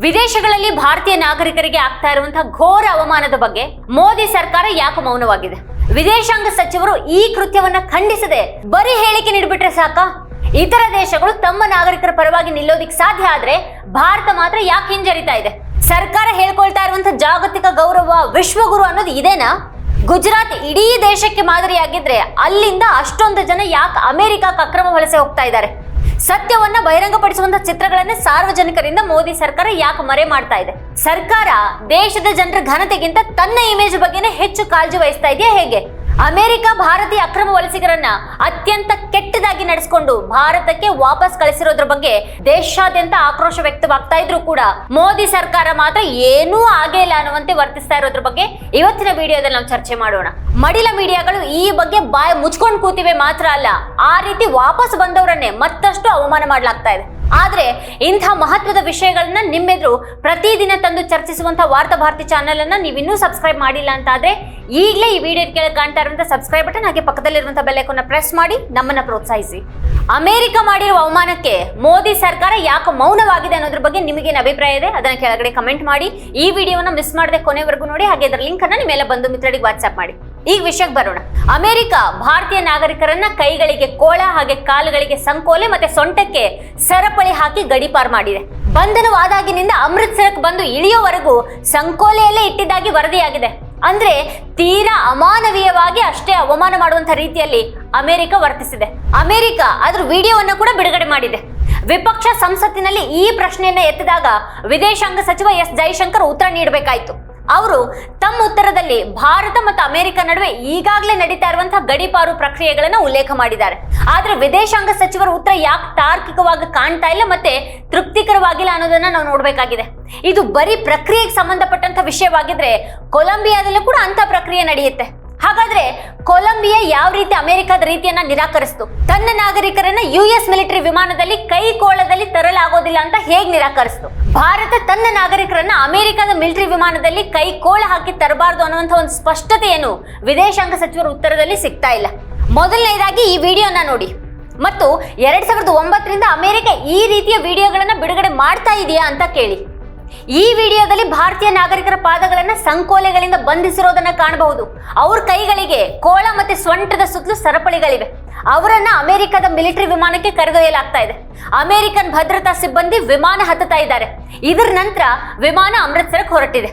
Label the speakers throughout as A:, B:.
A: ವಿದೇಶಗಳಲ್ಲಿ ಭಾರತೀಯ ನಾಗರಿಕರಿಗೆ ಆಗ್ತಾ ಇರುವಂತಹ ಘೋರ ಅವಮಾನದ ಬಗ್ಗೆ ಮೋದಿ ಸರ್ಕಾರ ಯಾಕೆ ಮೌನವಾಗಿದೆ? ವಿದೇಶಾಂಗ ಸಚಿವರು ಈ ಕೃತ್ಯವನ್ನ ಖಂಡಿಸದೆ ಬರೀ ಹೇಳಿಕೆ ನೀಡಿಬಿಟ್ರೆ ಸಾಕ? ಇತರ ದೇಶಗಳು ತಮ್ಮ ನಾಗರಿಕರ ಪರವಾಗಿ ನಿಲ್ಲೋದಿಕ್ ಸಾಧ್ಯ ಆದ್ರೆ ಭಾರತ ಮಾತ್ರ ಯಾಕೆ ಹಿಂಜರಿತಾ ಇದೆ? ಸರ್ಕಾರ ಹೇಳ್ಕೊಳ್ತಾ ಇರುವಂತಹ ಜಾಗತಿಕ ಗೌರವ ವಿಶ್ವಗುರು ಅನ್ನೋದು ಇದೇನಾ? ಗುಜರಾತ್ ಇಡೀ ದೇಶಕ್ಕೆ ಮಾದರಿಯಾಗಿದ್ರೆ ಅಲ್ಲಿಂದ ಅಷ್ಟೊಂದು ಜನ ಯಾಕೆ ಅಮೆರಿಕಕ್ಕೆ ಅಕ್ರಮ ವಲಸೆ ಹೋಗ್ತಾ ಇದ್ದಾರೆ? ಸತ್ಯವನ್ನ ಬಹಿರಂಗಪಡಿಸುವಂತ ಚಿತ್ರಗಳನ್ನ ಸಾರ್ವಜನಿಕರಿಂದ ಮೋದಿ ಸರ್ಕಾರ ಯಾಕೆ ಮರೆ ಮಾಡ್ತಾ ಇದೆ? ಸರ್ಕಾರ ದೇಶದ ಜನರ ಘನತೆಗಿಂತ ತನ್ನ ಇಮೇಜ್ ಬಗ್ಗೆನೇ ಹೆಚ್ಚು ಕಾಳಜಿ ವಹಿಸ್ತಾ ಇದೆಯಾ ಹೇಗೆ? ಅಮೆರಿಕ ಭಾರತೀಯ ಅಕ್ರಮ ವಲಸಿಗರನ್ನ ಅತ್ಯಂತ ಕೆಟ್ಟದಾಗಿ ನಡೆಸಿಕೊಂಡು ಭಾರತಕ್ಕೆ ವಾಪಸ್ ಕಳಿಸಿರೋದ್ರ ಬಗ್ಗೆ ದೇಶಾದ್ಯಂತ ಆಕ್ರೋಶ ವ್ಯಕ್ತವಾಗ್ತಾ ಇದ್ರು ಕೂಡ ಮೋದಿ ಸರ್ಕಾರ ಮಾತ್ರ ಏನೂ ಆಗೇ ಇಲ್ಲ ಅನ್ನುವಂತೆ ವರ್ತಿಸ್ತಾ ಇರೋದ್ರ ಬಗ್ಗೆ ಇವತ್ತಿನ ವಿಡಿಯೋದಲ್ಲಿ ನಾವು ಚರ್ಚೆ ಮಾಡೋಣ. ಮಡಿಲ ಮೀಡಿಯಾಗಳು ಈ ಬಗ್ಗೆ ಬಾಯಿ ಮುಚ್ಕೊಂಡು ಕೂತಿವೆ ಮಾತ್ರ ಅಲ್ಲ, ಆ ರೀತಿ ವಾಪಸ್ ಬಂದವರನ್ನೇ ಮತ್ತಷ್ಟು ಅವಮಾನ ಮಾಡಲಾಗ್ತಾ ಇದೆ. ಆದ್ರೆ ಇಂಥ ಮಹತ್ವದ ವಿಷಯಗಳನ್ನ ನಿಮ್ಮೆದುರು ಪ್ರತಿದಿನ ತಂದು ಚರ್ಚಿಸುವಂತಹ ವಾರ್ತಾ ಭಾರತಿ ಚಾನೆಲ್ ಅನ್ನ ನೀವಿನ್ನೂ ಸಬ್ಸ್ಕ್ರೈಬ್ ಮಾಡಿಲ್ಲ ಅಂತ ಆದ್ರೆ ಈಗಲೇ ಈ ವಿಡಿಯೋ ಕೆಳಗೆ ಕಾಣ್ತಾ ಇರುವಂತಹ ಸಬ್ಸ್ಕ್ರೈಬ್ ಬಟನ್ ಹಾಗೆ ಪಕ್ಕದಲ್ಲಿರುವಂತಹ ಬೆಲ್ ಐಕಾನ್ ಪ್ರೆಸ್ ಮಾಡಿ ನಮ್ಮನ್ನ ಪ್ರೋತ್ಸಾಹಿಸಿ. ಅಮೆರಿಕ ಮಾಡಿರುವ ಅವಮಾನಕ್ಕೆ ಮೋದಿ ಸರ್ಕಾರ ಯಾಕೆ ಮೌನವಾಗಿದೆ ಅನ್ನೋದ್ರ ಬಗ್ಗೆ ನಿಮಗೇನು ಅಭಿಪ್ರಾಯ ಇದೆ ಅದನ್ನ ಕೆಳಗಡೆ ಕಮೆಂಟ್ ಮಾಡಿ. ಈ ವಿಡಿಯೋನ ಮಿಸ್ ಮಾಡದೆ ಕೊನೆವರೆಗೂ ನೋಡಿ, ಹಾಗೆ ಅದರ ಲಿಂಕ್ ಅನ್ನ ನಿಮ್ಮೆಲ್ಲ ಬಂಧು ಮಿತ್ರರಿಗೆ ವಾಟ್ಸ್ಆಪ್ ಮಾಡಿ. ಈಗ ವಿಷಯಕ್ಕೆ ಬರೋಣ. ಅಮೆರಿಕ ಭಾರತೀಯ ನಾಗರಿಕರನ್ನ ಕೈಗಳಿಗೆ ಕೋಳ ಹಾಗೆ ಕಾಲುಗಳಿಗೆ ಸಂಕೋಲೆ ಮತ್ತೆ ಸೊಂಟಕ್ಕೆ ಸರಪಳಿ ಹಾಕಿ ಗಡೀಪಾರು ಮಾಡಿದೆ. ಬಂಧನವಾದಾಗಿನಿಂದ ಅಮೃತ್ಸರಕ್ಕೆ ಬಂದು ಇಳಿಯೋವರೆಗೂ ಸಂಕೋಲೆಯಲ್ಲೇ ಇಟ್ಟಿದ್ದಾಗಿ ವರದಿಯಾಗಿದೆ. ಅಂದ್ರೆ ತೀರಾ ಅಮಾನವೀಯವಾಗಿ ಅಷ್ಟೇ ಅವಮಾನ ಮಾಡುವಂತ ರೀತಿಯಲ್ಲಿ ಅಮೆರಿಕ ವರ್ತಿಸಿದೆ. ಅಮೆರಿಕ ಅದ್ರ ವಿಡಿಯೋವನ್ನ ಕೂಡ ಬಿಡುಗಡೆ ಮಾಡಿದೆ. ವಿಪಕ್ಷ ಸಂಸತ್ತಿನಲ್ಲಿ ಈ ಪ್ರಶ್ನೆಯನ್ನ ಎತ್ತಿದಾಗ ವಿದೇಶಾಂಗ ಸಚಿವ ಎಸ್ ಜೈಶಂಕರ್ ಉತ್ತರ ನೀಡಬೇಕಾಯಿತು. ಅವರು ತಮ್ಮ ಉತ್ತರದಲ್ಲಿ ಭಾರತ ಮತ್ತು ಅಮೆರಿಕ ನಡುವೆ ಈಗಾಗಲೇ ನಡೀತಾ ಇರುವಂತಹ ಗಡೀಪಾರು ಪ್ರಕ್ರಿಯೆಗಳನ್ನ ಉಲ್ಲೇಖ ಮಾಡಿದ್ದಾರೆ. ಆದ್ರೆ ವಿದೇಶಾಂಗ ಸಚಿವರ ಉತ್ತರ ಯಾಕೆ ತಾರ್ಕಿಕವಾಗಿ ಕಾಣ್ತಾ ಇಲ್ಲ ಮತ್ತೆ ತೃಪ್ತಿಕರವಾಗಿಲ್ಲ ಅನ್ನೋದನ್ನ ನಾವು ನೋಡ್ಬೇಕಾಗಿದೆ. ಇದು ಬರೀ ಪ್ರಕ್ರಿಯೆಗೆ ಸಂಬಂಧಪಟ್ಟಂತ ವಿಷಯವಾಗಿದ್ರೆ ಕೊಲಂಬಿಯಾದಲ್ಲೂ ಕೂಡ ಅಂತ ಪ್ರಕ್ರಿಯೆ ನಡೆಯುತ್ತೆ. ಹಾಗಾದ್ರೆ ಕೊಲಂಬಿಯಾ ಯಾವ ರೀತಿ ಅಮೆರಿಕದ ರೀತಿಯನ್ನ ನಿರಾಕರಿಸಿತು? ತನ್ನ ನಾಗರಿಕರನ್ನ US ಮಿಲಿಟರಿ ವಿಮಾನದಲ್ಲಿ ಕೈ ಕೋಳದಲ್ಲಿ ತರಲಾಗೋದಿಲ್ಲ ಅಂತ ಹೇಗೆ ನಿರಾಕರಿಸಿತು? ಭಾರತ ತನ್ನ ನಾಗರಿಕರನ್ನ ಅಮೆರಿಕದ ಮಿಲಿಟರಿ ವಿಮಾನದಲ್ಲಿ ಕೈ ಕೋಳ ಹಾಕಿ ತರಬಾರದು ಅನ್ನುವಂಥ ಒಂದು ಸ್ಪಷ್ಟತೆಯನ್ನು ವಿದೇಶಾಂಗ ಸಚಿವರ ಉತ್ತರದಲ್ಲಿ ಸಿಗ್ತಾ ಇಲ್ಲ. ಮೊದಲನೇದಾಗಿ ಈ ವಿಡಿಯೋನ ನೋಡಿ ಮತ್ತು 2009ರಿಂದ ಅಮೆರಿಕ ಈ ರೀತಿಯ ವಿಡಿಯೋಗಳನ್ನ ಬಿಡುಗಡೆ ಮಾಡ್ತಾ ಇದೆಯಾ ಅಂತ ಕೇಳಿ. ಈ ವಿಡಿಯೋದಲ್ಲಿ ಭಾರತೀಯ ನಾಗರಿಕರ ಪಾದಗಳನ್ನ ಸಂಕೋಲೆಗಳಿಂದ ಬಂಧಿಸಿರೋದನ್ನ ಕಾಣಬಹುದು. ಅವ್ರ ಕೈಗಳಿಗೆ ಕೋಳ ಮತ್ತೆ ಸೊಂಟದ ಸುತ್ತಲೂ ಸರಪಳಿಗಳಿವೆ. ಅವರನ್ನ ಅಮೆರಿಕದ ಮಿಲಿಟರಿ ವಿಮಾನಕ್ಕೆ ಕರೆದೊಯ್ಯಲಾಗ್ತಾ ಇದೆ. ಅಮೆರಿಕನ್ ಭದ್ರತಾ ಸಿಬ್ಬಂದಿ ವಿಮಾನ ಹತ್ತುತ್ತಾ ಇದ್ದಾರೆ. ಇದರ ನಂತರ ವಿಮಾನ ಅಮೃತ್ಸರಕ್ಕೆ ಹೊರಟಿದೆ.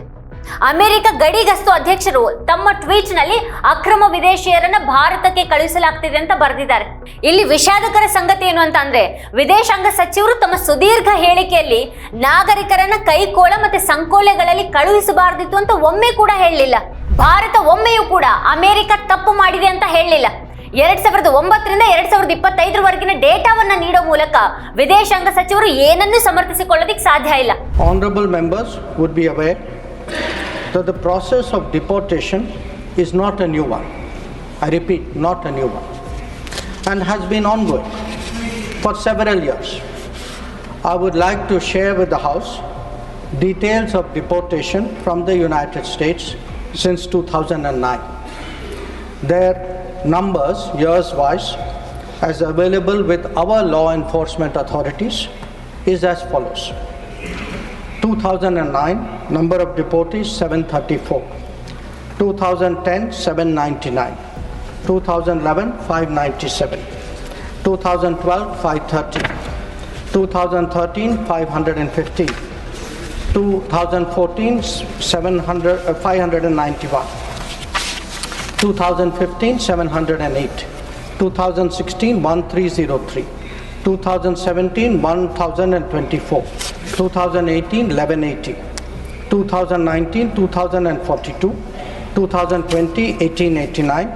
A: ಅಮೆರಿಕ ಗಡಿ ಗಸ್ತು ಅಧ್ಯಕ್ಷರು ತಮ್ಮ ಟ್ವೀಟ್ ನಲ್ಲಿ ಅಕ್ರಮ ವಿದೇಶಿಯರನ್ನ ಭಾರತಕ್ಕೆ ಕಳುಹಿಸಲಾಗ್ತಿದೆ ಅಂತ ಬರೆದಿದ್ದಾರೆ. ಇಲ್ಲಿ ವಿಷಾದಕರ ಸಂಗತಿ ಏನು ಅಂತ ಅಂದ್ರೆ ವಿದೇಶಾಂಗ ಸಚಿವರು ತಮ್ಮ ಸುದೀರ್ಘ ಹೇಳಿಕೆಯಲ್ಲಿ ನಾಗರಿಕರನ್ನ ಕೈಕೋಳ ಮತ್ತೆ ಸಂಕೋಲೆಗಳಲ್ಲಿ ಕಳುಹಿಸಬಾರದಿತ್ತು ಅಂತ ಒಮ್ಮೆ ಕೂಡ ಹೇಳಲಿಲ್ಲ. ಭಾರತ ಒಮ್ಮೆಯೂ ಕೂಡ ಅಮೆರಿಕ ತಪ್ಪು ಮಾಡಿದೆ ಅಂತ ಹೇಳಲಿಲ್ಲ. 2009ರಿಂದ 2025 ಡೇಟಾವನ್ನ ನೀಡೋ ಮೂಲಕ ವಿದೇಶಾಂಗ ಸಚಿವರು ಏನನ್ನೂ ಸಮರ್ಥಿಸಿಕೊಳ್ಳೋದಿಕ್ಕೆ ಸಾಧ್ಯ ಇಲ್ಲ.
B: Honorable members would be aware that the process of deportation is not a new one. I repeat, not a new one, and has been ongoing for several years. I would like to share with the House details of deportation from the United States since 2009. Their numbers, years-wise, as available with our law enforcement authorities, is as follows. 2009, number of deportees 734. 2010, 799. 2011, 597. 2012, 530. 2013, 515. 2014, 591. 2015, 708. 2016, 1303. 2017, 1024. 2018, 1180. 2019, 2042. 2020, 1889.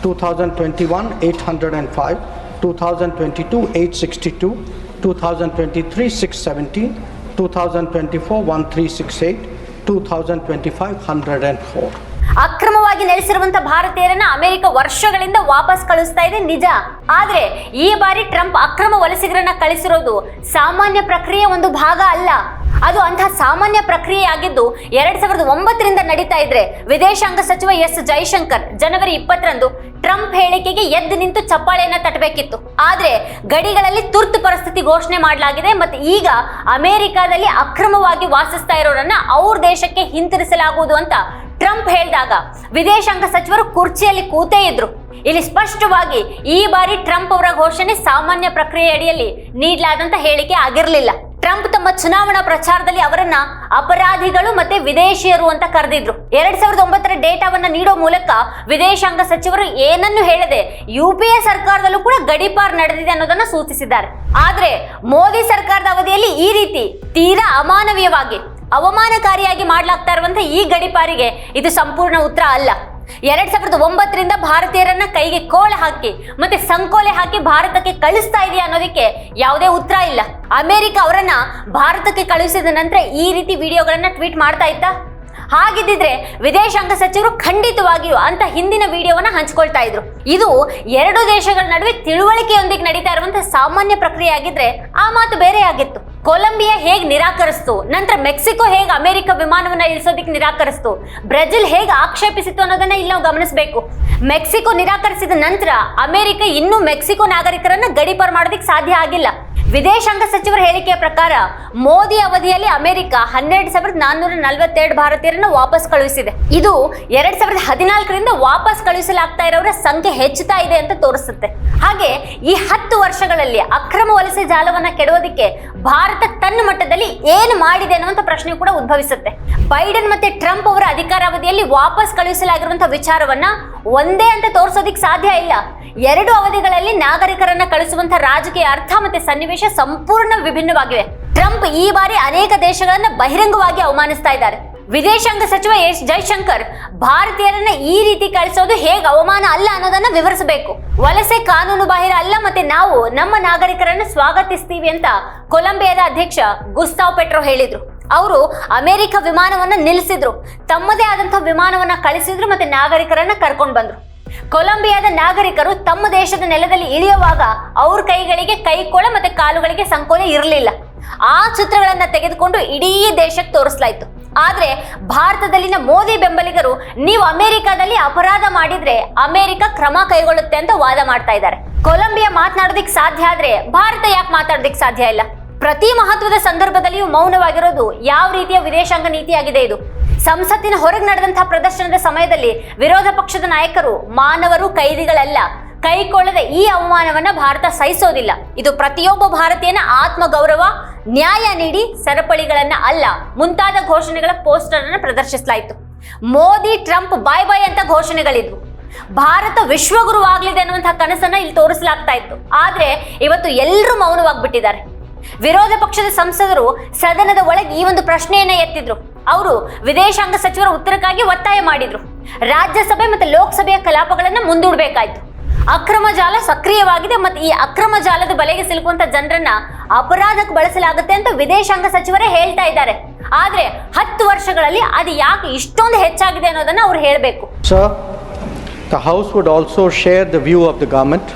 B: 2021, 805. 2022, 862. 2023, 617. 2024, 1368. 2025, 104.
A: ಅಕ್ರಮವಾಗಿ ನೆಲೆಸಿರುವಂತ ಭಾರತೀಯರನ್ನ America ವರ್ಷಗಳಿಂದ ವಾಪಸ್ ಕಳಿಸ್ತಾ ಇದೆ ನಿಜ. ಆದ್ರೆ ಈ ಬಾರಿ Trump ಅಕ್ರಮ ವಲಸಿಗರನ್ನ ಕಳಿಸಿರೋದು ಸಾಮಾನ್ಯ ಪ್ರಕ್ರಿಯೆ ಒಂದು ಭಾಗ ಅಲ್ಲ. ಅದು ಅಂತಹ ಸಾಮಾನ್ಯ ಪ್ರಕ್ರಿಯೆ ಆಗಿದ್ದು 2009ರಿಂದ ನಡೀತಾ ಇದ್ರೆ ವಿದೇಶಾಂಗ ಸಚಿವ ಎಸ್ ಜೈಶಂಕರ್ ಜನವರಿ 20ರಂದು ಟ್ರಂಪ್ ಹೇಳಿಕೆಗೆ ಎದ್ದು ನಿಂತು ಚಪ್ಪಾಳೆಯನ್ನ ತಟ್ಟಬೇಕಿತ್ತು. ಆದ್ರೆ ಗಡಿಗಳಲ್ಲಿ ತುರ್ತು ಪರಿಸ್ಥಿತಿ ಘೋಷಣೆ ಮಾಡಲಾಗಿದೆ ಮತ್ತೆ ಈಗ ಅಮೆರಿಕಾದಲ್ಲಿ ಅಕ್ರಮವಾಗಿ ವಾಸಿಸ್ತಾ ಇರೋರನ್ನ ಅವ್ರ ದೇಶಕ್ಕೆ ಹಿಂತಿರಿಸಲಾಗುವುದು ಅಂತ ಟ್ರಂಪ್ ಹೇಳಿದಾಗ ವಿದೇಶಾಂಗ ಸಚಿವರು ಕುರ್ಚಿಯಲ್ಲಿ ಕೂತೇ ಇದ್ರು. ಇಲ್ಲಿ ಸ್ಪಷ್ಟವಾಗಿ ಈ ಬಾರಿ ಟ್ರಂಪ್ ಅವರ ಘೋಷಣೆ ಸಾಮಾನ್ಯ ಪ್ರಕ್ರಿಯೆ ಅಡಿಯಲ್ಲಿ ನೀಡಲಾದಂತ ಹೇಳಿಕೆ ಆಗಿರಲಿಲ್ಲ. ಟ್ರಂಪ್ ತಮ್ಮ ಚುನಾವಣಾ ಪ್ರಚಾರದಲ್ಲಿ ಅವರನ್ನ ಅಪರಾಧಿಗಳು ಮತ್ತೆ ವಿದೇಶಿಯರು ಅಂತ ಕರೆದಿದ್ರು. 2009ರ ಡೇಟಾವನ್ನ ನೀಡೋ ಮೂಲಕ ವಿದೇಶಾಂಗ ಸಚಿವರು ಏನನ್ನು ಹೇಳದೆ UPA ಸರ್ಕಾರದಲ್ಲೂ ಕೂಡ ಗಡೀಪಾರ್ ನಡೆದಿದೆ ಅನ್ನೋದನ್ನ ಸೂಚಿಸಿದ್ದಾರೆ. ಆದ್ರೆ ಮೋದಿ ಸರ್ಕಾರದ ಅವಧಿಯಲ್ಲಿ ಈ ರೀತಿ ತೀರಾ ಅಮಾನವೀಯವಾಗಿ ಅವಮಾನಕಾರಿಯಾಗಿ ಮಾಡಲಾಗ್ತಾ ಇರುವಂತಹ ಈ ಗಡೀಪಾರಿಗೆ ಇದು ಸಂಪೂರ್ಣ ಉತ್ತರ ಅಲ್ಲ. 2009ರಿಂದ ಭಾರತೀಯರನ್ನ ಕೈಗೆ ಕೋಳ ಹಾಕಿ ಮತ್ತೆ ಸಂಕೋಲೆ ಹಾಕಿ ಭಾರತಕ್ಕೆ ಕಳಿಸ್ತಾ ಇದೆಯಾ ಅನ್ನೋದಕ್ಕೆ ಯಾವುದೇ ಉತ್ತರ ಇಲ್ಲ. ಅಮೆರಿಕ ಅವರನ್ನ ಭಾರತಕ್ಕೆ ಕಳುಹಿಸಿದ ನಂತರ ಈ ರೀತಿ ವಿಡಿಯೋಗಳನ್ನ ಟ್ವೀಟ್ ಮಾಡ್ತಾ ಇತ್ತಾ? ಹಾಗಿದ್ದಿದ್ರೆ ವಿದೇಶಾಂಗ ಸಚಿವರು ಖಂಡಿತವಾಗಿಯೂ ಅಂತ ಹಿಂದಿನ ವಿಡಿಯೋವನ್ನ ಹಂಚ್ಕೊಳ್ತಾ ಇದ್ರು. ಇದು ಎರಡು ದೇಶಗಳ ನಡುವೆ ತಿಳುವಳಿಕೆಯೊಂದಿಗೆ ನಡೀತಾ ಇರುವಂತಹ ಸಾಮಾನ್ಯ ಪ್ರಕ್ರಿಯೆ ಆಗಿದ್ರೆ ಆ ಮಾತು ಬೇರೆ ಆಗಿತ್ತು. ಕೊಲಂಬಿಯಾ ಹೇಗೆ ನಿರಾಕರಿಸ್ತು, ನಂತರ ಮೆಕ್ಸಿಕೋ ಹೇಗೆ ಅಮೆರಿಕ ವಿಮಾನವನ್ನ ಇಳಿಸೋದಕ್ಕೆ ನಿರಾಕರಿಸ್ತು, ಬ್ರೆಜಿಲ್ ಹೇಗೆ ಆಕ್ಷೇಪಿಸಿತು ಅನ್ನೋದನ್ನ ಇಲ್ಲಿ ನಾವು ಗಮನಿಸಬೇಕು. ಮೆಕ್ಸಿಕೋ ನಿರಾಕರಿಸಿದ ನಂತರ ಅಮೆರಿಕ ಇನ್ನೂ ಮೆಕ್ಸಿಕೋ ನಾಗರಿಕರನ್ನ ಗಡೀಪಾರು ಮಾಡೋದಕ್ಕೆ ಸಾಧ್ಯ ಆಗಿಲ್ಲ. ವಿದೇಶಾಂಗ ಸಚಿವರ ಹೇಳಿಕೆಯ ಪ್ರಕಾರ ಮೋದಿ ಅವಧಿಯಲ್ಲಿ ಅಮೆರಿಕ 12,442 ಭಾರತೀಯರನ್ನು ವಾಪಸ್ ಕಳುಹಿಸಿದೆ. ಇದು 2014ರಿಂದ ವಾಪಸ್ ಕಳುಹಿಸಲಾಗ್ತಾ ಇರೋರ ಸಂಖ್ಯೆ ಹೆಚ್ಚುತ್ತಾ ಇದೆ ಅಂತ ತೋರಿಸುತ್ತೆ. ಹಾಗೆ ಈ 10 ವರ್ಷಗಳಲ್ಲಿ ಅಕ್ರಮ ವಲಸೆ ಜಾಲವನ್ನ ಕೆಡೋದಕ್ಕೆ ಭಾರತ ತನ್ನ ಮಟ್ಟದಲ್ಲಿ ಏನು ಮಾಡಿದೆ ಅನ್ನುವಂಥ ಪ್ರಶ್ನೆ ಕೂಡ ಉದ್ಭವಿಸುತ್ತೆ. ಬೈಡನ್ ಮತ್ತೆ ಟ್ರಂಪ್ ಅವರ ಅಧಿಕಾರಾವಧಿಯಲ್ಲಿ ವಾಪಸ್ ಕಳುಹಿಸಲಾಗಿರುವಂತಹ ವಿಚಾರವನ್ನ ಒಂದೇ ಅಂತ ತೋರಿಸೋದಿಕ್ ಸಾಧ್ಯ ಇಲ್ಲ. ಎರಡು ಅವಧಿಗಳಲ್ಲಿ ನಾಗರಿಕರನ್ನ ಕಳಿಸುವಂತಹ ರಾಜಕೀಯ ಅರ್ಥ ಮತ್ತೆ ಸನ್ನಿವೇಶ ಸಂಪೂರ್ಣ ವಿಭಿನ್ನವಾಗಿವೆ. ಟ್ರಂಪ್ ಈ ಬಾರಿ ಅನೇಕ ದೇಶಗಳನ್ನ ಬಹಿರಂಗವಾಗಿ ಅವಮಾನಿಸ್ತಾ ಇದ್ದಾರೆ. ವಿದೇಶಾಂಗ ಸಚಿವ ಎಸ್ ಜೈಶಂಕರ್ ಭಾರತೀಯರನ್ನ ಈ ರೀತಿ ಕಳಿಸೋದು ಹೇಗೆ ಅವಮಾನ ಅಲ್ಲ ಅನ್ನೋದನ್ನ ವಿವರಿಸಬೇಕು. ವಲಸೆ ಕಾನೂನು ಬಾಹಿರ ಅಲ್ಲ ಮತ್ತೆ ನಾವು ನಮ್ಮ ನಾಗರಿಕರನ್ನ ಸ್ವಾಗತಿಸ್ತೀವಿ ಅಂತ ಕೊಲಂಬಿಯಾದ ಅಧ್ಯಕ್ಷ ಗುಸ್ತಾವ್ ಪೆಟ್ರೋ ಹೇಳಿದ್ರು. ಅವರು ಅಮೆರಿಕ ವಿಮಾನವನ್ನ ನಿಲ್ಲಿಸಿದ್ರು, ತಮ್ಮದೇ ಆದಂತಹ ವಿಮಾನವನ್ನ ಕಳಿಸಿದ್ರು ಮತ್ತೆ ನಾಗರಿಕರನ್ನ ಕರ್ಕೊಂಡು ಬಂದ್ರು. ಕೊಲಂಬಿಯಾದ ನಾಗರಿಕರು ತಮ್ಮ ದೇಶದ ನೆಲದಲ್ಲಿ ಇಳಿಯುವಾಗ ಅವ್ರ ಕೈಗಳಿಗೆ ಕೈಕೋಳ ಮತ್ತೆ ಕಾಲುಗಳಿಗೆ ಸಂಕೋಲೆ ಇರಲಿಲ್ಲ. ಆ ಚಿತ್ರಗಳನ್ನ ತೆಗೆದುಕೊಂಡು ಇಡೀ ದೇಶಕ್ಕೆ ತೋರಿಸಲಾಯಿತು. ಆದ್ರೆ ಭಾರತದಲ್ಲಿನ ಮೋದಿ ಬೆಂಬಲಿಗರು ನೀವು ಅಮೆರಿಕದಲ್ಲಿ ಅಪರಾಧ ಮಾಡಿದ್ರೆ ಅಮೆರಿಕ ಕ್ರಮ ಕೈಗೊಳ್ಳುತ್ತೆ ಅಂತ ವಾದ ಮಾಡ್ತಾ ಇದ್ದಾರೆ. ಕೊಲಂಬಿಯಾ ಮಾತನಾಡೋದಿಕ್ ಸಾಧ್ಯ ಆದ್ರೆ ಭಾರತ ಯಾಕೆ ಮಾತಾಡೋದಿಕ್ ಸಾಧ್ಯ ಇಲ್ಲ? ಪ್ರತಿ ಮಹತ್ವದ ಸಂದರ್ಭದಲ್ಲಿಯೂ ಮೌನವಾಗಿರೋದು ಯಾವ ರೀತಿಯ ವಿದೇಶಾಂಗ ನೀತಿಯಾಗಿದೆ ಇದು? ಸಂಸತ್ತಿನ ಹೊರಗೆ ನಡೆದಂತಹ ಪ್ರದರ್ಶನದ ಸಮಯದಲ್ಲಿ ವಿರೋಧ ಪಕ್ಷದ ನಾಯಕರು ಮಾನವರು ಕೈದಿಗಳಲ್ಲ, ಕೈಕೊಳ್ಳದ ಈ ಅವಮಾನವನ್ನ ಭಾರತ ಸಹಿಸೋದಿಲ್ಲ, ಇದು ಪ್ರತಿಯೊಬ್ಬ ಭಾರತೀಯನ ಆತ್ಮಗೌರವ, ನ್ಯಾಯ ನೀಡಿ ಸರಪಳಿಗಳನ್ನ ಅಲ್ಲ ಮುಂತಾದ ಘೋಷಣೆಗಳ ಪೋಸ್ಟರ್ ಅನ್ನು ಪ್ರದರ್ಶಿಸಲಾಯಿತು. ಮೋದಿ ಟ್ರಂಪ್ ಬಾಯ್ ಬಾಯ್ ಅಂತ ಘೋಷಣೆಗಳಿದ್ವು. ಭಾರತ ವಿಶ್ವಗುರು ಆಗ್ಲಿದೆ ಅನ್ನುವಂತಹ ಕನಸನ್ನ ಇಲ್ಲಿ ತೋರಿಸಲಾಗ್ತಾ ಇತ್ತು. ಆದ್ರೆ ಇವತ್ತು ಎಲ್ಲರೂ ಮೌನವಾಗ್ಬಿಟ್ಟಿದ್ದಾರೆ. ವಿರೋಧ ಪಕ್ಷದ ಸಂಸದರು ಸದನದ ಒಳಗೆ ಈ ಒಂದು ಪ್ರಶ್ನೆಯನ್ನ ಎತ್ತಿದ್ರು. ಅವರು ವಿದೇಶಾಂಗ ಸಚಿವರ ಉತ್ತರಕ್ಕಾಗಿ ಒತ್ತಾಯ ಮಾಡಿದ್ರು. ರಾಜ್ಯಸಭೆ ಮತ್ತು ಲೋಕಸಭೆಯ ಕಲಾಪಗಳನ್ನ ಮುಂದೂಡಬೇಕಾಯ್ತು. ಅಕ್ರಮ ಜಾಲ ಸಕ್ರಿಯವಾಗಿದೆ ಮತ್ತು ಈ ಅಕ್ರಮ ಜಾಲದ ಬಲೆಗೆ ಸಿಲುಕುವಂತ ಜನರನ್ನ ಅಪರಾಧಕ್ಕೆ ಬಳಸಲಾಗುತ್ತೆ ಅಂತ ವಿದೇಶಾಂಗ ಸಚಿವರೇ ಹೇಳ್ತಾ ಇದ್ದಾರೆ. ಆದ್ರೆ 10 ವರ್ಷಗಳಲ್ಲಿ ಅದು ಯಾಕೆ ಇಷ್ಟೊಂದು ಹೆಚ್ಚಾಗಿದೆ ಅನ್ನೋದನ್ನ ಅವ್ರು ಹೇಳಬೇಕು.
B: Sir, the House would also share the view of the government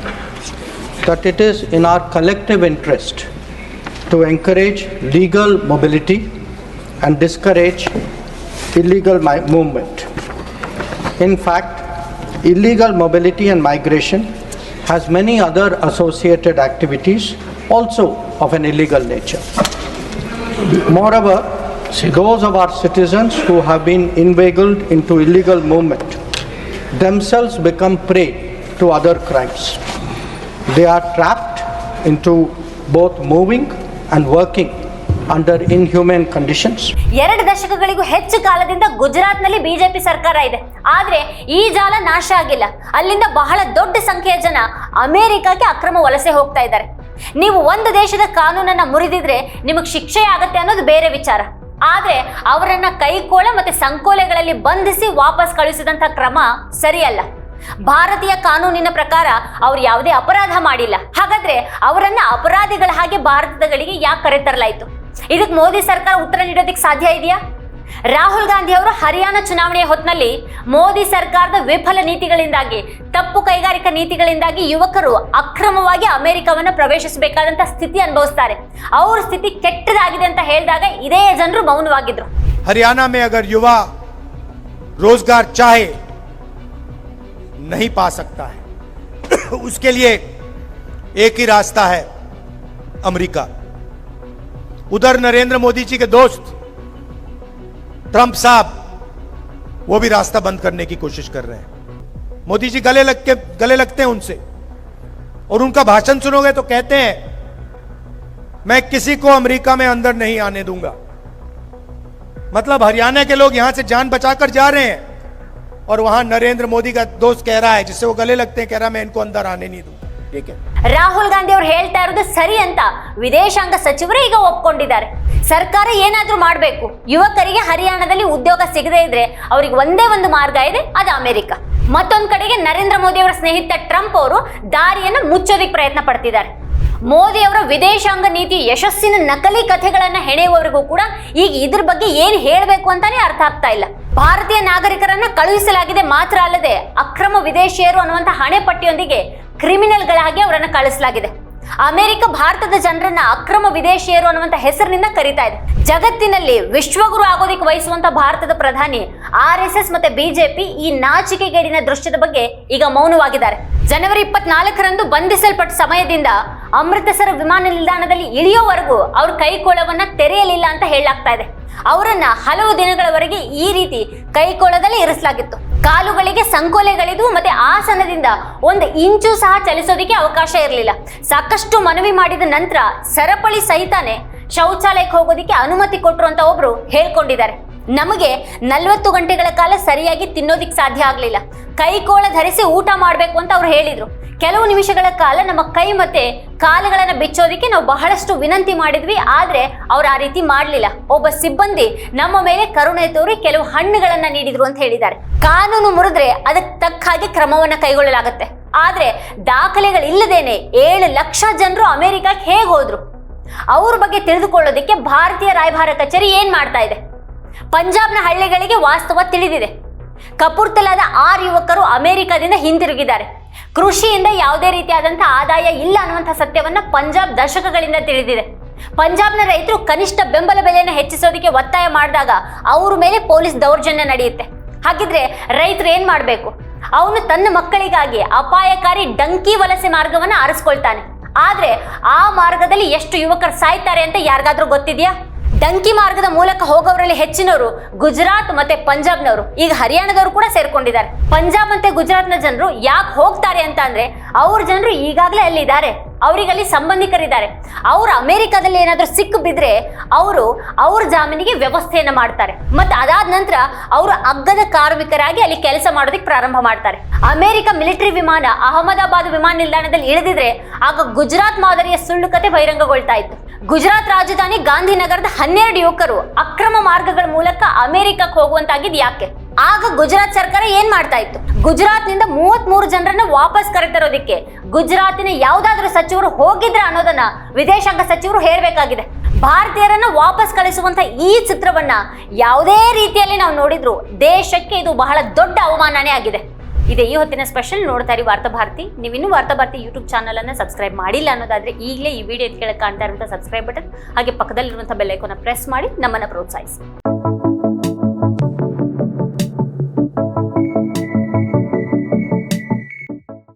B: that it is in our collective interest to encourage legal mobility and discourage illegal movement. In fact, illegal mobility and migration has many other associated activities also of an illegal nature. Moreover, those of our citizens who have been inveigled into illegal movement themselves become prey to other crimes. They are trapped into both moving and working under inhumane conditions.
A: 2 ದಶಕಗಳಿಗೂ ಹೆಚ್ಚು ಕಾಲದಿಂದ ಗುಜರಾತ್ನಲ್ಲಿ BJP ಸರ್ಕಾರ ಇದೆ. ಆದ್ರೆ ಈ ಜಾಲ ನಾಶ ಆಗಿಲ್ಲ. ಅಲ್ಲಿಂದ ಬಹಳ ದೊಡ್ಡ ಸಂಖ್ಯೆಯ ಜನ ಅಮೆರಿಕಕ್ಕೆ ಅಕ್ರಮ ವಲಸೆ ಹೋಗ್ತಾ ಇದ್ದಾರೆ. ನೀವು ಒಂದು ದೇಶದ ಕಾನೂನನ್ನ ಮುರಿದಿದ್ರೆ ನಿಮಗೆ ಶಿಕ್ಷೆ ಆಗತ್ತೆ ಅನ್ನೋದು ಬೇರೆ ವಿಚಾರ. ಆದ್ರೆ ಅವರನ್ನ ಕೈಕೋಳ ಮತ್ತೆ ಸಂಕೋಲೆಗಳಲ್ಲಿ ಬಂಧಿಸಿ ವಾಪಸ್ ಕಳುಹಿಸಿದಂತ ಕ್ರಮ ಸರಿಯಲ್ಲ. ಭಾರತೀಯ ಕಾನೂನಿನ ಪ್ರಕಾರ ಅವ್ರು ಯಾವುದೇ ಅಪರಾಧ ಮಾಡಿಲ್ಲ. ಹಾಗಾದ್ರೆ ಅವರನ್ನ ಅಪರಾಧಿಗಳ ಹಾಗೆ ಭಾರತದ ಗಡಿಗೆ ಯಾಕೆ ಕರೆತರಲಾಯಿತು? ಇದಕ್ಕೆ ಮೋದಿ ಸರ್ಕಾರ ಉತ್ತರ ನೀಡೋದಕ್ಕೆ ಸಾಧ್ಯ ಇದೆಯಾ? ರಾಹುಲ್ ಗಾಂಧಿ ಅವರು ಹರಿಯಾಣ ಚುನಾವಣೆಯ ಹೊತ್ತಿನಲ್ಲಿ ಮೋದಿ ಸರ್ಕಾರದ ವಿಫಲ ನೀತಿಗಳಿಂದಾಗಿ, ತಪ್ಪು ಕೈಗಾರಿಕಾ ನೀತಿಗಳಿಂದಾಗಿ ಯುವಕರು ಅಕ್ರಮವಾಗಿ ಅಮೆರಿಕವನ್ನು ಪ್ರವೇಶಿಸಬೇಕಾದಂತ ಸ್ಥಿತಿ ಅನುಭವಿಸ್ತಾರೆ. ಅವ್ರ ಸ್ಥಿತಿ ಕೆಟ್ಟದಾಗಿದೆ ಅಂತ ಹೇಳಿದಾಗ ಇದೇ ಜನರು ಮೌನವಾಗಿದ್ರು.
C: हरियाणा में अगर युवा रोजगार चाहे नहीं पा सकता है, उसके लिए एक ही रास्ता है, अमेरिका. उधर नरेंद्र मोदी जी के दोस्त ट्रंप साहब वो भी रास्ता बंद करने की कोशिश कर रहे हैं. मोदी जी गले लगते हैं उनसे, और उनका भाषण सुनोगे तो कहते हैं मैं किसी को अमेरिका में अंदर नहीं आने दूंगा. मतलब हरियाणा के लोग यहां से जान बचाकर जा रहे हैं, और वहां नरेंद्र मोदी का दोस्त कह रहा है, जिससे वो गले लगते हैं, कह रहा है मैं इनको अंदर आने नहीं दूंगा. ठीक है,
A: ರಾಹುಲ್ ಗಾಂಧಿ ಅವರು ಹೇಳ್ತಾ ಇರೋದು ಸರಿ ಅಂತ ವಿದೇಶಾಂಗ ಸಚಿವರು ಈಗ ಒಪ್ಕೊಂಡಿದ್ದಾರೆ. ಸರ್ಕಾರ ಏನಾದ್ರೂ ಮಾಡಬೇಕು, ಯುವಕರಿಗೆ ಹರಿಯಾಣದಲ್ಲಿ ಉದ್ಯೋಗ ಸಿಗದೇ ಇದ್ರೆ ಅವರಿಗೆ ಒಂದೇ ಒಂದು ಮಾರ್ಗ ಇದೆ, ಅದು ಅಮೆರಿಕ. ಮತ್ತೊಂದು ಕಡೆಗೆ ನರೇಂದ್ರ ಮೋದಿ ಅವರ ಸ್ನೇಹಿತ ಟ್ರಂಪ್ ಅವರು ದಾರಿಯನ್ನು ಮುಚ್ಚೋದಿಕ್ಕೆ ಪ್ರಯತ್ನ ಪಡ್ತಿದ್ದಾರೆ. ಮೋದಿ ಅವರ ವಿದೇಶಾಂಗ ನೀತಿ ಯಶಸ್ಸಿನ ನಕಲಿ ಕಥೆಗಳನ್ನ ಹೆಣೆಯುವವರೆಗೂ ಕೂಡ ಈಗ ಇದ್ರ ಬಗ್ಗೆ ಏನ್ ಹೇಳಬೇಕು ಅಂತಾನೆ ಅರ್ಥ ಆಗ್ತಾ ಇಲ್ಲ. ಭಾರತೀಯ ನಾಗರಿಕರನ್ನ ಕಳುಹಿಸಲಾಗಿದೆ ಮಾತ್ರ ಅಲ್ಲದೆ ಅಕ್ರಮ ವಿದೇಶಿಯರು ಅನ್ನುವಂಥ ಹಣೆಪಟ್ಟಿಯೊಂದಿಗೆ ಕ್ರಿಮಿನಲ್ಗಳಾಗಿ ಅವರನ್ನು ಕಳಿಸಲಾಗಿದೆ. ಅಮೆರಿಕ ಭಾರತದ ಜನರನ್ನ ಅಕ್ರಮ ವಿದೇಶಿಯರು ಅನ್ನುವಂಥ ಹೆಸರಿನಿಂದ ಕರೀತಾ ಇದೆ. ಜಗತ್ತಿನಲ್ಲಿ ವಿಶ್ವಗುರು ಆಗೋದಿಕ್ಕೆ ವಹಿಸುವಂತ ಭಾರತದ ಪ್ರಧಾನಿ RSS ಮತ್ತೆ ಬಿಜೆಪಿ ಈ ನಾಚಿಕೆಗೇಡಿನ ದೃಶ್ಯದ ಬಗ್ಗೆ ಈಗ ಮೌನವಾಗಿದ್ದಾರೆ. ಜನವರಿ 24ರಂದು ಬಂಧಿಸಲ್ಪಟ್ಟ ಸಮಯದಿಂದ ಅಮೃತಸರ ವಿಮಾನ ನಿಲ್ದಾಣದಲ್ಲಿ ಇಳಿಯೋವರೆಗೂ ಅವ್ರ ಕೈಕೋಳವನ್ನ ತೆರೆಯಲಿಲ್ಲ ಅಂತ ಹೇಳಲಾಗ್ತಾ ಇದೆ. ಅವರನ್ನ ಹಲವು ದಿನಗಳವರೆಗೆ ಈ ರೀತಿ ಕೈಕೋಳದಲ್ಲಿ ಇರಿಸಲಾಗಿತ್ತು. ಕಾಲುಗಳಿಗೆ ಸಂಕೋಲೆಗಳಿದ್ವು, ಮತ್ತೆ ಆಸನದಿಂದ 1 ಇಂಚು ಸಹ ಚಲಿಸೋದಿಕ್ಕೆ ಅವಕಾಶ ಇರಲಿಲ್ಲ. ಸಾಕಷ್ಟು ಮನವಿ ಮಾಡಿದ ನಂತರ ಸರಪಳಿ ಸಹಿತಾನೆ ಶೌಚಾಲಯಕ್ಕೆ ಹೋಗೋದಿಕ್ಕೆ ಅನುಮತಿ ಕೊಟ್ಟರು ಅಂತ ಒಬ್ರು ಹೇಳ್ಕೊಂಡಿದ್ದಾರೆ. ನಮಗೆ 40 ಗಂಟೆಗಳ ಕಾಲ ಸರಿಯಾಗಿ ತಿನ್ನೋದಿಕ್ಕೆ ಸಾಧ್ಯ ಆಗ್ಲಿಲ್ಲ, ಕೈಕೋಳ ಧರಿಸಿ ಊಟ ಮಾಡ್ಬೇಕು ಅಂತ ಅವ್ರು ಹೇಳಿದ್ರು. ಕೆಲವು ನಿಮಿಷಗಳ ಕಾಲ ನಮ್ಮ ಕೈ ಮತ್ತೆ ಕಾಲುಗಳನ್ನ ಬಿಚ್ಚೋದಿಕ್ಕೆ ನಾವು ಬಹಳಷ್ಟು ವಿನಂತಿ ಮಾಡಿದ್ವಿ, ಆದ್ರೆ ಅವ್ರು ಆ ರೀತಿ ಮಾಡ್ಲಿಲ್ಲ. ಒಬ್ಬ ಸಿಬ್ಬಂದಿ ನಮ್ಮ ಮೇಲೆ ಕರುಣೆ ತೋರಿ ಕೆಲವು ಹಣ್ಣುಗಳನ್ನ ನೀಡಿದ್ರು ಅಂತ ಹೇಳಿದ್ದಾರೆ. ಕಾನೂನು ಮುರಿದ್ರೆ ಅದಕ್ಕೆ ತಕ್ಕ ಹಾಗೆ ಕ್ರಮವನ್ನ ಕೈಗೊಳ್ಳಲಾಗುತ್ತೆ. ಆದ್ರೆ ದಾಖಲೆಗಳಿಲ್ಲದೇನೆ 7 ಲಕ್ಷ ಜನರು ಅಮೆರಿಕಕ್ಕೆ ಹೇಗೆ ಹೋದ್ರು? ಅವ್ರ ಬಗ್ಗೆ ತಿಳಿದುಕೊಳ್ಳೋದಿಕ್ಕೆ ಭಾರತೀಯ ರಾಯಭಾರ ಕಚೇರಿ ಏನ್ ಮಾಡ್ತಾ ಇದೆ? ಪಂಜಾಬ್ನ ಹಳ್ಳಿಗಳಿಗೆ ವಾಸ್ತವ ತಿಳಿದಿದೆ. ಕಪೂರ್ತಲಾದ 6 ಯುವಕರು ಅಮೆರಿಕದಿಂದ ಹಿಂದಿರುಗಿದ್ದಾರೆ. ಕೃಷಿಯಿಂದ ಯಾವುದೇ ರೀತಿಯಾದಂತಹ ಆದಾಯ ಇಲ್ಲ ಅನ್ನುವಂಥ ಸತ್ಯವನ್ನ ಪಂಜಾಬ್ ದಶಕಗಳಿಂದ ತಿಳಿದಿದೆ. ಪಂಜಾಬ್ನ ರೈತರು ಕನಿಷ್ಠ ಬೆಂಬಲ ಬೆಲೆಯನ್ನು ಹೆಚ್ಚಿಸೋದಕ್ಕೆ ಒತ್ತಾಯ ಮಾಡಿದಾಗ ಅವ್ರ ಮೇಲೆ ಪೊಲೀಸ್ ದೌರ್ಜನ್ಯ ನಡೆಯುತ್ತೆ. ಹಾಗಿದ್ರೆ ರೈತರು ಏನ್ ಮಾಡ್ಬೇಕು? ಅವನು ತನ್ನ ಮಕ್ಕಳಿಗಾಗಿ ಅಪಾಯಕಾರಿ ಡಂಕಿ ವಲಸೆ ಮಾರ್ಗವನ್ನ ಆರಿಸ್ಕೊಳ್ತಾನೆ. ಆದ್ರೆ ಆ ಮಾರ್ಗದಲ್ಲಿ ಎಷ್ಟು ಯುವಕರು ಸಾಯ್ತಾರೆ ಅಂತ ಯಾರಿಗಾದ್ರೂ ಗೊತ್ತಿದ್ಯಾ? ಡಂಕಿ ಮಾರ್ಗದ ಮೂಲಕ ಹೋಗೋರಲ್ಲಿ ಹೆಚ್ಚಿನವರು ಗುಜರಾತ್ ಮತ್ತೆ ಪಂಜಾಬ್ನವರು, ಈಗ ಹರಿಯಾಣದವರು ಕೂಡ ಸೇರ್ಕೊಂಡಿದ್ದಾರೆ. ಪಂಜಾಬ್ ಮತ್ತೆ ಗುಜರಾತ್ನ ಜನರು ಯಾಕೆ ಹೋಗ್ತಾರೆ ಅಂತ ಅಂದ್ರೆ ಅವ್ರ ಜನರು ಈಗಾಗಲೇ ಅಲ್ಲಿ ಇದ್ದಾರೆ, ಅವ್ರಿಗೆ ಅಲ್ಲಿ ಸಂಬಂಧಿಕರಿದ್ದಾರೆ. ಅವ್ರು ಅಮೆರಿಕದಲ್ಲಿ ಏನಾದ್ರೂ ಸಿಕ್ಕು ಬಿದ್ರೆ ಅವರು ಅವ್ರ ಜಾಮೀನಿಗೆ ವ್ಯವಸ್ಥೆಯನ್ನ ಮಾಡ್ತಾರೆ. ಮತ್ತೆ ಅದಾದ ನಂತರ ಅವರು ಅಗ್ಗದ ಕಾರ್ಮಿಕರಾಗಿ ಅಲ್ಲಿ ಕೆಲಸ ಮಾಡೋದಕ್ಕೆ ಪ್ರಾರಂಭ ಮಾಡ್ತಾರೆ. ಅಮೆರಿಕ ಮಿಲಿಟರಿ ವಿಮಾನ ಅಹಮದಾಬಾದ್ ವಿಮಾನ ನಿಲ್ದಾಣದಲ್ಲಿ ಇಳಿದಿದ್ರೆ ಆಗ ಗುಜರಾತ್ ಮಾದರಿಯ ಸುಳ್ಳು ಕತೆ ಬಹಿರಂಗಗೊಳ್ತಾ ಇತ್ತು. ಗುಜರಾತ್ ರಾಜಧಾನಿ ಗಾಂಧಿನಗರದ 12 ಯುವಕರು ಅಕ್ರಮ ಮಾರ್ಗಗಳ ಮೂಲಕ ಅಮೆರಿಕಕ್ಕೆ ಹೋಗುವಂತಾಗಿದ್ ಯಾಕೆ? ಆಗ ಗುಜರಾತ್ ಸರ್ಕಾರ ಏನ್ ಮಾಡ್ತಾ ಇತ್ತು? ಗುಜರಾತ್ನಿಂದ 33 ಜನರನ್ನ ವಾಪಸ್ ಕರೆತರೋದಿಕ್ಕೆ ಗುಜರಾತಿನ ಯಾವ್ದಾದ್ರೂ ಸಚಿವರು ಹೋಗಿದ್ರ ಅನ್ನೋದನ್ನ ವಿದೇಶಾಂಗ ಸಚಿವರು ಹೇಳ್ಬೇಕಾಗಿದೆ. ಭಾರತೀಯರನ್ನ ವಾಪಸ್ ಕಳಿಸುವಂತ ಈ ಚಿತ್ರವನ್ನ ಯಾವುದೇ ರೀತಿಯಲ್ಲಿ ನಾವು ನೋಡಿದ್ರು ದೇಶಕ್ಕೆ ಇದು ಬಹಳ ದೊಡ್ಡ ಅವಮಾನನೇ ಆಗಿದೆ. ಇದೇ ಈ ಹೊತ್ತಿನ ಸ್ಪೆಷಲ್. ನೋಡ್ತಾ ಇರಿ ವಾರ್ತಾ ಭಾರತಿ. ನೀವಿನ್ನೂ ವಾರ್ತಾ ಭಾರತಿ ಯೂಟ್ಯೂಬ್ ಚಾನಲ್ ಅನ್ನ ಸಬ್ಸ್ಕ್ರೈಬ್ ಮಾಡಿಲ್ಲ ಅನ್ನೋದಾದ್ರೆ ಈಗಲೇ ಈ ವಿಡಿಯೋ ಕೆಳಗೆ ಕಾಣ್ತಾ ಇರುವಂತಹ ಸಬ್ಸ್ಕ್ರೈಬ್ ಬಟನ್ ಹಾಗೆ ಪಕ್ಕದಲ್ಲಿರುವಂತಹ ಬೆಲ್ ಐಕಾನ್ ಪ್ರೆಸ್ ಮಾಡಿ ನಮ್ಮನ್ನ ಪ್ರೋತ್ಸಾಹಿಸಿ.